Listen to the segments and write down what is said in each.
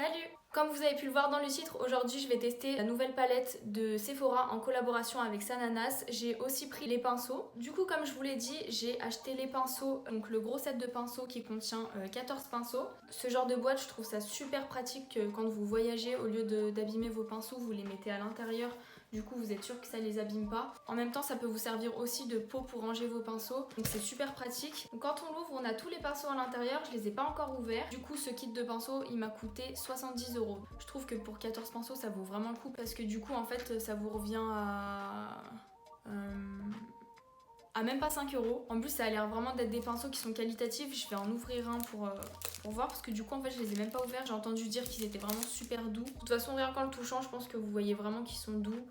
Salut! Comme vous avez pu le voir dans le titre, aujourd'hui je vais tester la nouvelle palette de Sephora en collaboration avec Sananas. J'ai aussi pris les pinceaux. Du coup, comme je vous l'ai dit, j'ai acheté les pinceaux, donc le gros set de pinceaux qui contient 14 pinceaux. Ce genre de boîte, je trouve ça super pratique quand vous voyagez. Au lieu d'abîmer vos pinceaux, vous les mettez à l'intérieur. Du coup, vous êtes sûr que ça les abîme pas. En même temps, ça peut vous servir aussi de pot pour ranger vos pinceaux. Donc c'est super pratique. Donc quand on l'ouvre, on a tous les pinceaux à l'intérieur. Je les ai pas encore ouverts. Du coup, ce kit de pinceaux, il m'a coûté 70 €. Je trouve que pour 14 pinceaux, ça vaut vraiment le coup parce que du coup, en fait, ça vous revient à même pas 5 €. En plus, ça a l'air vraiment d'être des pinceaux qui sont qualitatifs. Je vais en ouvrir un pour voir parce que du coup, en fait, je les ai même pas ouverts. J'ai entendu dire qu'ils étaient vraiment super doux. De toute façon, rien qu'en le touchant, je pense que vous voyez vraiment qu'ils sont doux.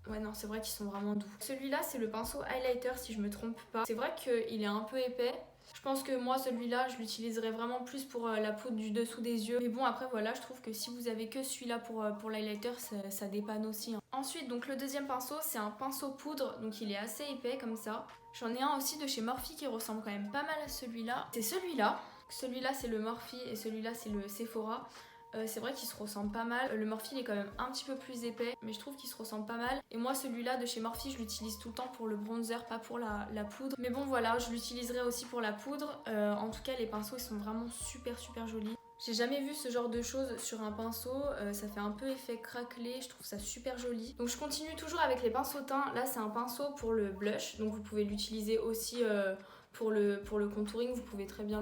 Ouais, non, c'est vrai qu'ils sont vraiment doux. Celui-là, c'est le pinceau highlighter si je me trompe pas. C'est vrai qu'il est un peu épais. Je pense que moi, celui-là, je l'utiliserai vraiment plus pour la peau du dessous des yeux. Mais bon, après, voilà, je trouve que si vous avez que celui-là pour l'highlighter, ça dépanne aussi. Ensuite, donc le deuxième pinceau, c'est un pinceau poudre. Donc il est assez épais comme ça. J'en ai un aussi de chez Morphe qui ressemble quand même pas mal à celui-là. C'est celui-là. Celui-là, c'est le Morphe et celui-là, c'est le Sephora. C'est vrai qu'il se ressemble pas mal. Le Morphe est quand même un petit peu plus épais, mais je trouve qu'il se ressemble pas mal. Et moi, celui-là de chez Morphe, je l'utilise tout le temps pour le bronzer, pas pour la poudre. Mais bon, voilà, je l'utiliserai aussi pour la poudre. En tout cas, les pinceaux, ils sont vraiment super jolis. J'ai jamais vu ce genre de choses sur un pinceau, ça fait un peu effet craquelé, je trouve ça super joli. Donc je continue toujours avec les pinceaux teints. Là, c'est un pinceau pour le blush, donc vous pouvez l'utiliser aussi pour le contouring, vous pouvez très bien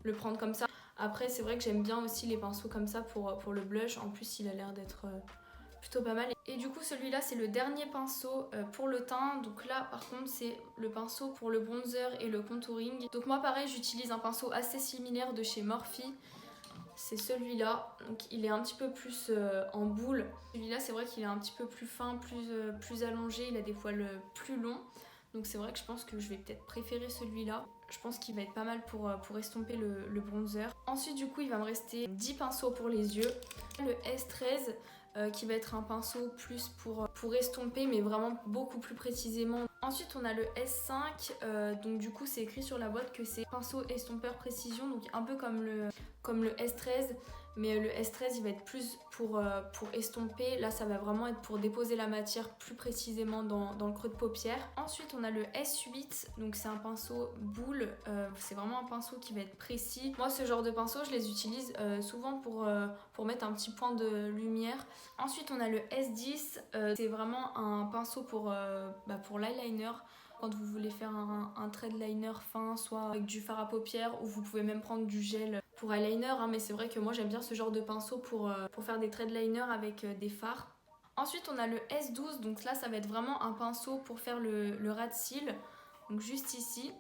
le prendre comme ça. Après, c'est vrai que j'aime bien aussi les pinceaux comme ça pour le blush. En plus, il a l'air d'être plutôt pas mal. Et du coup, celui-là, c'est le dernier pinceau pour le teint. Donc là, par contre, c'est le pinceau pour le bronzer et le contouring. Donc moi, pareil, j'utilise un pinceau assez similaire de chez Morphe. C'est celui-là. Donc il est un petit peu plus en boule. Celui-là, c'est vrai qu'il est un petit peu plus fin, plus allongé. Il a des poils plus longs. Donc c'est vrai que je pense que je vais peut-être préférer celui-là. Je pense qu'il va être pas mal pour estomper le bronzer. Ensuite du coup il va me rester 10 pinceaux pour les yeux. Le S13 qui va être un pinceau plus pour estomper mais vraiment beaucoup plus précisément. Ensuite on a le S5, donc du coup c'est écrit sur la boîte que c'est pinceau estompeur précision, donc un peu comme le S13. Mais le S13 il va être plus pour estomper. Là ça va vraiment être pour déposer la matière plus précisément dans le creux de paupière. Ensuite on a le S8, donc c'est un pinceau boule. C'est vraiment un pinceau qui va être précis. Moi ce genre de pinceau je les utilise souvent pour mettre un petit point de lumière. Ensuite on a le S10, c'est vraiment un pinceau pour l'eyeliner. Quand vous voulez faire un trait de liner fin, soit avec du fard à paupières, ou vous pouvez même prendre du gel pour eyeliner, hein, mais c'est vrai que moi j'aime bien ce genre de pinceau pour faire des traits de liner avec des fards. Ensuite on a le S12, donc là ça va être vraiment un pinceau pour faire le ras de cils, donc juste ici.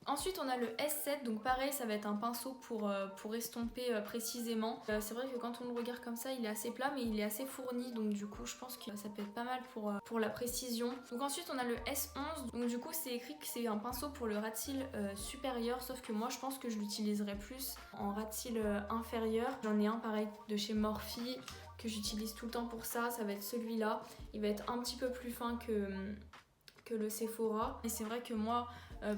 Ensuite on a le S7, donc pareil ça va être un pinceau pour estomper précisément. C'est vrai que quand on le regarde comme ça il est assez plat mais il est assez fourni, donc du coup je pense que ça peut être pas mal pour la précision. Donc ensuite on a le S11, donc du coup c'est écrit que c'est un pinceau pour le ras de cils supérieur, sauf que moi je pense que je l'utiliserai plus en ras de cils inférieur. J'en ai un pareil de chez Morphe que j'utilise tout le temps pour ça, ça va être celui-là. Il va être un petit peu plus fin que le Sephora. Et c'est vrai que moi,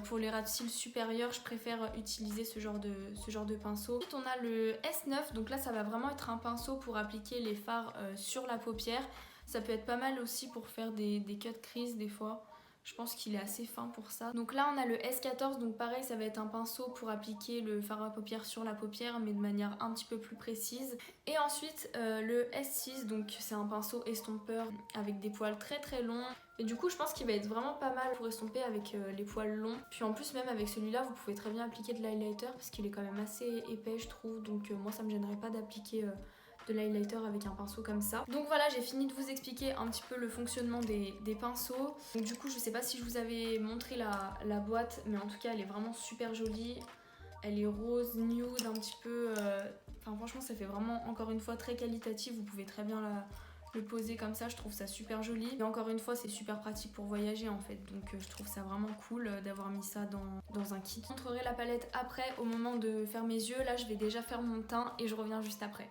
pour les ras de cils supérieurs, je préfère utiliser ce genre de pinceau. Ensuite, on a le S9, donc là, ça va vraiment être un pinceau pour appliquer les fards sur la paupière. Ça peut être pas mal aussi pour faire des cut crease des fois. Je pense qu'il est assez fin pour ça. Donc là, on a le S14, donc pareil, ça va être un pinceau pour appliquer le fard à paupières sur la paupière, mais de manière un petit peu plus précise. Et ensuite, le S6, donc c'est un pinceau estompeur avec des poils très longs. Et du coup, je pense qu'il va être vraiment pas mal pour estomper avec les poils longs. Puis en plus, même avec celui-là, vous pouvez très bien appliquer de l'highlighter parce qu'il est quand même assez épais, je trouve. Donc moi, ça me gênerait pas d'appliquer de l'highlighter avec un pinceau comme ça. Donc voilà, j'ai fini de vous expliquer un petit peu le fonctionnement des pinceaux. Donc du coup, je sais pas si je vous avais montré la boîte, mais en tout cas, elle est vraiment super jolie. Elle est rose, nude, un petit peu... Enfin franchement, ça fait vraiment, encore une fois, très qualitatif. Vous pouvez très bien le poser comme ça, je trouve ça super joli. Et encore une fois, c'est super pratique pour voyager en fait. Donc je trouve ça vraiment cool d'avoir mis ça dans un kit. Je vous montrerai la palette après, au moment de faire mes yeux. Là, je vais déjà faire mon teint et je reviens juste après.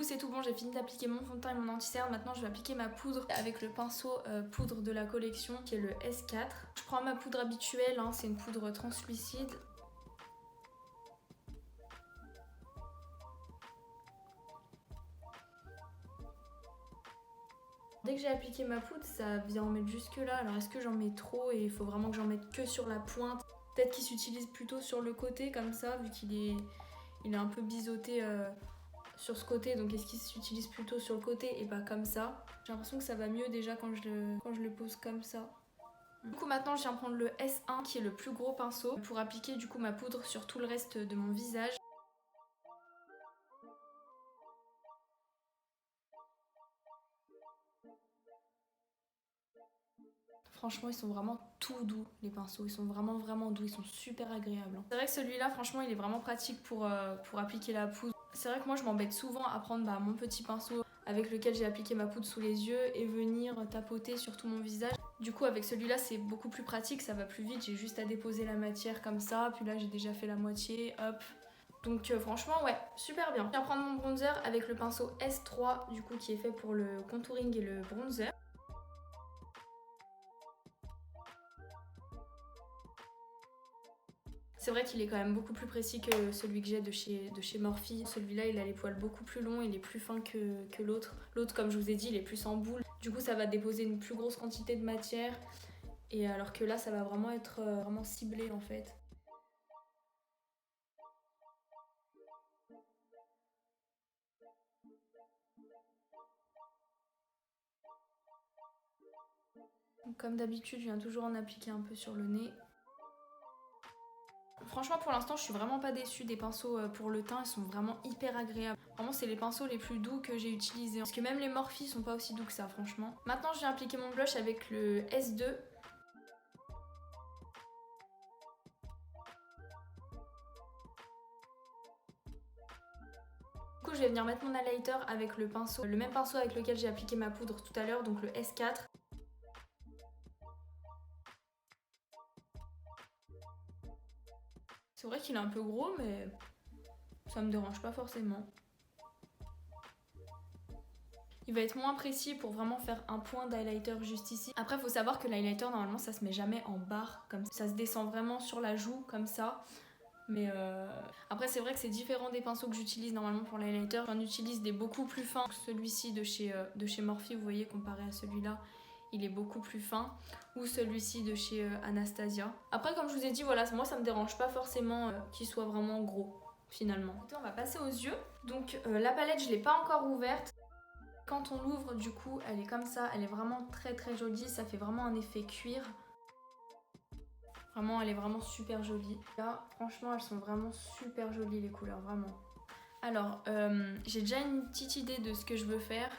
C'est tout bon, j'ai fini d'appliquer mon fond de teint et mon anti-cerne. Maintenant je vais appliquer ma poudre avec le pinceau poudre de la collection qui est le S4. Je prends ma poudre habituelle, hein, c'est une poudre translucide. Dès que j'ai appliqué ma poudre, ça vient en mettre jusque là. Alors est-ce que j'en mets trop et il faut vraiment que j'en mette que sur la pointe? Peut-être qu'il s'utilise plutôt sur le côté comme ça, vu qu'il est un peu biseauté sur ce côté. Donc est-ce qu'il s'utilise plutôt sur le côté et pas comme ça? J'ai l'impression que ça va mieux déjà quand je le pose comme ça. Du coup maintenant je viens prendre le S1 qui est le plus gros pinceau pour appliquer du coup ma poudre sur tout le reste de mon visage. Franchement, ils sont vraiment tout doux, les pinceaux. Ils sont vraiment doux. Ils sont super agréables. C'est vrai que celui-là, franchement, il est vraiment pratique pour appliquer la poudre. C'est vrai que moi, je m'embête souvent à prendre mon petit pinceau avec lequel j'ai appliqué ma poudre sous les yeux et venir tapoter sur tout mon visage. Du coup, avec celui-là, c'est beaucoup plus pratique. Ça va plus vite. J'ai juste à déposer la matière comme ça. Puis là, j'ai déjà fait la moitié. Hop. Donc franchement, ouais, super bien. Je viens prendre mon bronzer avec le pinceau S3, du coup, qui est fait pour le contouring et le bronzer. C'est vrai qu'il est quand même beaucoup plus précis que celui que j'ai de chez Morphe. Celui-là, il a les poils beaucoup plus longs, il est plus fin que l'autre. L'autre, comme je vous ai dit, il est plus en boule. Du coup, ça va déposer une plus grosse quantité de matière. Et alors que là, ça va vraiment être vraiment ciblé en fait. Donc, comme d'habitude, je viens toujours en appliquer un peu sur le nez. Franchement, pour l'instant, je suis vraiment pas déçue des pinceaux pour le teint. Ils sont vraiment hyper agréables. Vraiment, c'est les pinceaux les plus doux que j'ai utilisés. Parce que même les Morphe sont pas aussi doux que ça, franchement. Maintenant, je viens appliquer mon blush avec le S2. Du coup, je vais venir mettre mon highlighter avec le même pinceau avec lequel j'ai appliqué ma poudre tout à l'heure, donc le S4. C'est vrai qu'il est un peu gros, mais ça me dérange pas forcément. Il va être moins précis pour vraiment faire un point d'highlighter juste ici. Après, il faut savoir que l'highlighter, normalement, ça se met jamais en barre comme ça. Ça se descend vraiment sur la joue comme ça. Mais après, c'est vrai que c'est différent des pinceaux que j'utilise normalement pour l'highlighter. J'en utilise des beaucoup plus fins. Celui-ci de chez Morphe, vous voyez, comparé à celui-là, il est beaucoup plus fin. Ou celui-ci de chez Anastasia. Après, comme je vous ai dit, voilà, moi, ça me dérange pas forcément qu'il soit vraiment gros, finalement. On va passer aux yeux. Donc, la palette, je l'ai pas encore ouverte. Quand on l'ouvre, du coup, elle est comme ça. Elle est vraiment très jolie. Ça fait vraiment un effet cuir. Vraiment, elle est vraiment super jolie. Là, franchement, elles sont vraiment super jolies les couleurs, vraiment. Alors, j'ai déjà une petite idée de ce que je veux faire.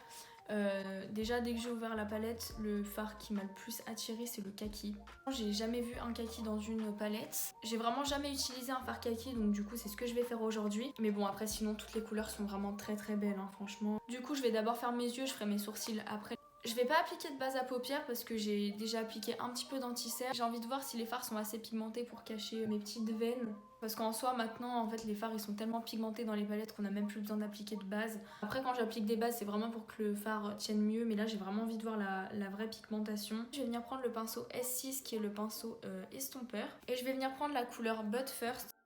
Déjà, dès que j'ai ouvert la palette, le fard qui m'a le plus attiré, c'est le kaki. J'ai jamais vu un kaki dans une palette. J'ai vraiment jamais utilisé un fard kaki, donc du coup, c'est ce que je vais faire aujourd'hui. Mais bon, après, sinon, toutes les couleurs sont vraiment très belles, hein, franchement. Du coup, je vais d'abord faire mes yeux, je ferai mes sourcils après. Je vais pas appliquer de base à paupières parce que j'ai déjà appliqué un petit peu d'anti-cerne. J'ai envie de voir si les fards sont assez pigmentés pour cacher mes petites veines. Parce qu'en soi, maintenant, en fait, les fards, ils sont tellement pigmentés dans les palettes qu'on a même plus besoin d'appliquer de base. Après, quand j'applique des bases, c'est vraiment pour que le fard tienne mieux. Mais là, j'ai vraiment envie de voir la vraie pigmentation. Je vais venir prendre le pinceau S6, qui est le pinceau estompeur. Et je vais venir prendre la couleur But First.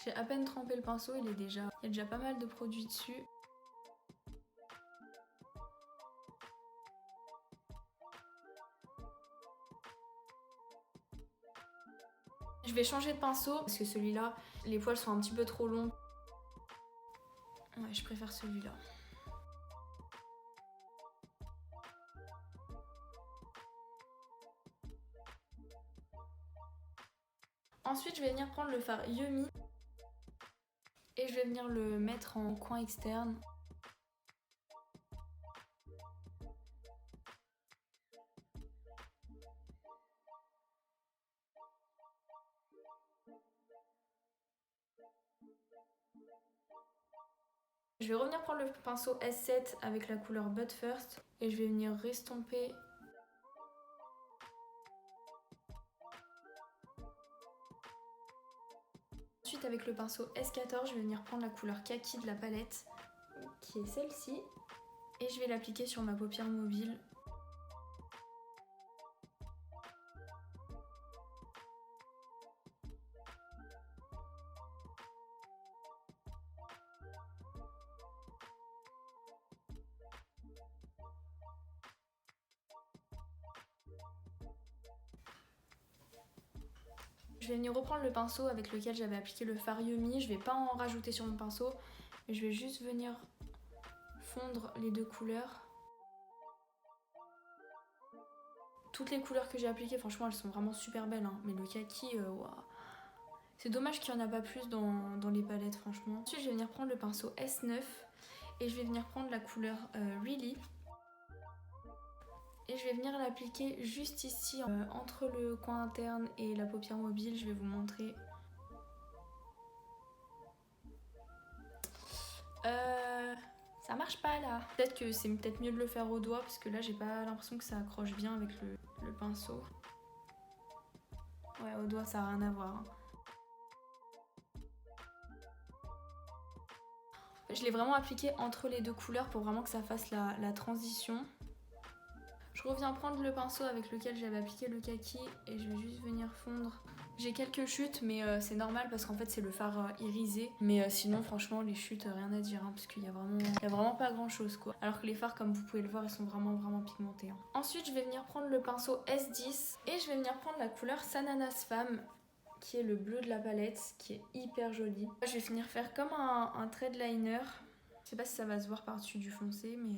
J'ai à peine trempé le pinceau, il y a déjà pas mal de produits dessus. Je vais changer de pinceau parce que celui-là, les poils sont un petit peu trop longs. Ouais, je préfère celui-là. Ensuite, je vais venir prendre le fard Yummy et je vais venir le mettre en coin externe. Je vais revenir prendre le pinceau S7 avec la couleur But First et je vais venir restomper. Ensuite, avec le pinceau S14, je vais venir prendre la couleur kaki de la palette. qui est celle-ci. Et je vais l'appliquer sur ma paupière mobile. Je vais venir reprendre le pinceau avec lequel j'avais appliqué le fard Yummy. Je vais pas en rajouter sur mon pinceau, mais je vais juste venir fondre les deux couleurs. Toutes les couleurs que j'ai appliquées, franchement, elles sont vraiment super belles, hein. Mais le kaki, waouh. C'est dommage qu'il n'y en a pas plus dans les palettes, franchement. Ensuite, je vais venir prendre le pinceau S9 et je vais venir prendre la couleur Really. Et je vais venir l'appliquer juste ici, entre le coin interne et la paupière mobile. Je vais vous montrer. Ça marche pas là. Peut-être que c'est peut-être mieux de le faire au doigt parce que là j'ai pas l'impression que ça accroche bien avec le pinceau. Ouais, au doigt ça a rien à voir, hein. Je l'ai vraiment appliqué entre les deux couleurs pour vraiment que ça fasse la transition. Je reviens prendre le pinceau avec lequel j'avais appliqué le kaki et je vais juste venir fondre. J'ai quelques chutes, mais c'est normal parce qu'en fait c'est le fard irisé. Mais sinon franchement les chutes rien à dire, hein, parce qu'il y a vraiment pas grand chose quoi. Alors que les fards comme vous pouvez le voir ils sont vraiment pigmentés, hein. Ensuite je vais venir prendre le pinceau S10 et je vais venir prendre la couleur Sananas Femme, qui est le bleu de la palette, qui est hyper joli. Je vais finir faire comme un thread liner. Je sais pas si ça va se voir par-dessus du foncé, mais...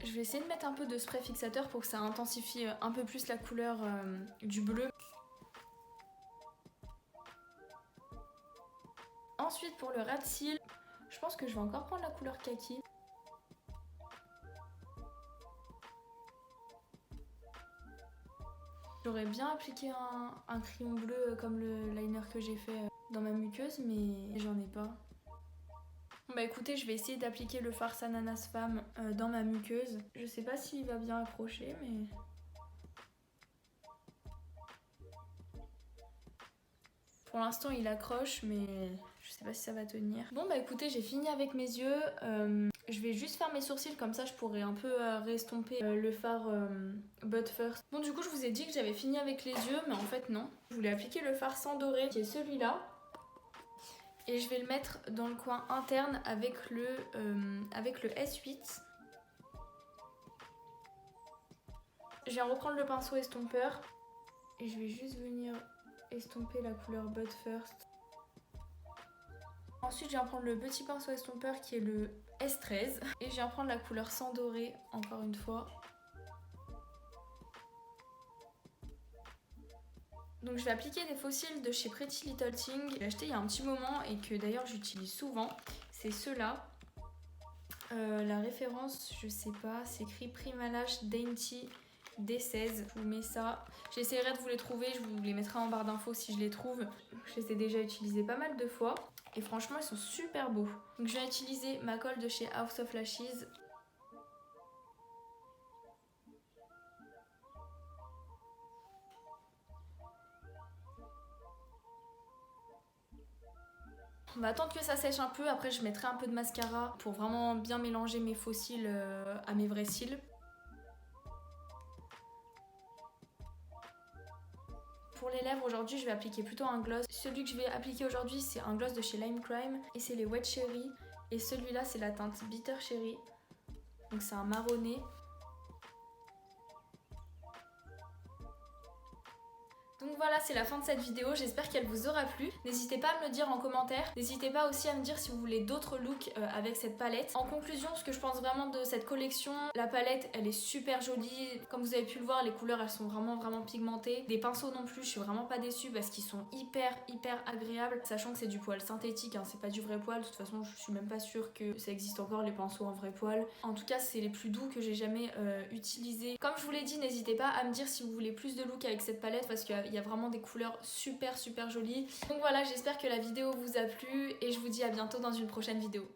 Je vais essayer de mettre un peu de spray fixateur pour que ça intensifie un peu plus la couleur du bleu. Ensuite pour le ras de cils, je pense que je vais encore prendre la couleur kaki. J'aurais bien appliqué un crayon bleu comme le liner que j'ai fait dans ma muqueuse, mais j'en ai pas. Bah écoutez, je vais essayer d'appliquer le fard Sananas Femme dans ma muqueuse. Je sais pas s'il va bien accrocher, mais... Pour l'instant il accroche, mais je sais pas si ça va tenir. Bon bah écoutez, j'ai fini avec mes yeux. Je vais juste faire mes sourcils, comme ça je pourrai un peu restomper le fard But First. Bon du coup je vous ai dit que j'avais fini avec les yeux, mais en fait non. Je voulais appliquer le fard sans doré, qui est celui-là. Et je vais le mettre dans le coin interne avec le S8. Je viens reprendre le pinceau estompeur. Et je vais juste venir estomper la couleur But First. Ensuite je viens prendre le petit pinceau estompeur qui est le S13. Et je viens prendre la couleur sans doré encore une fois. Donc je vais appliquer des faux cils de chez Pretty Little Thing. J'ai acheté il y a un petit moment et que d'ailleurs j'utilise souvent. C'est ceux-là. La référence, je sais pas, c'est écrit Primalash Dainty D16. Je vous mets ça. J'essaierai de vous les trouver, je vous les mettrai en barre d'infos si je les trouve. Je les ai déjà utilisés pas mal de fois. Et franchement ils sont super beaux. Donc je vais utiliser ma colle de chez House of Lashes. On va attendre que ça sèche un peu, après je mettrai un peu de mascara pour vraiment bien mélanger mes faux cils à mes vrais cils. Pour les lèvres aujourd'hui je vais appliquer plutôt un gloss. Celui que je vais appliquer aujourd'hui c'est un gloss de chez Lime Crime et c'est les Wet Cherry. Et celui-là c'est la teinte Bitter Cherry. Donc c'est un marronné. Donc voilà, c'est la fin de cette vidéo, j'espère qu'elle vous aura plu. N'hésitez pas à me le dire en commentaire. N'hésitez pas aussi à me dire si vous voulez d'autres looks avec cette palette. En conclusion, ce que je pense vraiment de cette collection, la palette, elle est super jolie. Comme vous avez pu le voir, les couleurs, elles sont vraiment pigmentées. Des pinceaux non plus, je suis vraiment pas déçue parce qu'ils sont hyper agréables. Sachant que c'est du poil synthétique, hein, c'est pas du vrai poil. De toute façon, je suis même pas sûre que ça existe encore les pinceaux en vrai poil. En tout cas, c'est les plus doux que j'ai jamais utilisés. Comme je vous l'ai dit, n'hésitez pas à me dire si vous voulez plus de looks avec cette palette parce qu'il y a vraiment des couleurs super jolies. Donc voilà, j'espère que la vidéo vous a plu et je vous dis à bientôt dans une prochaine vidéo.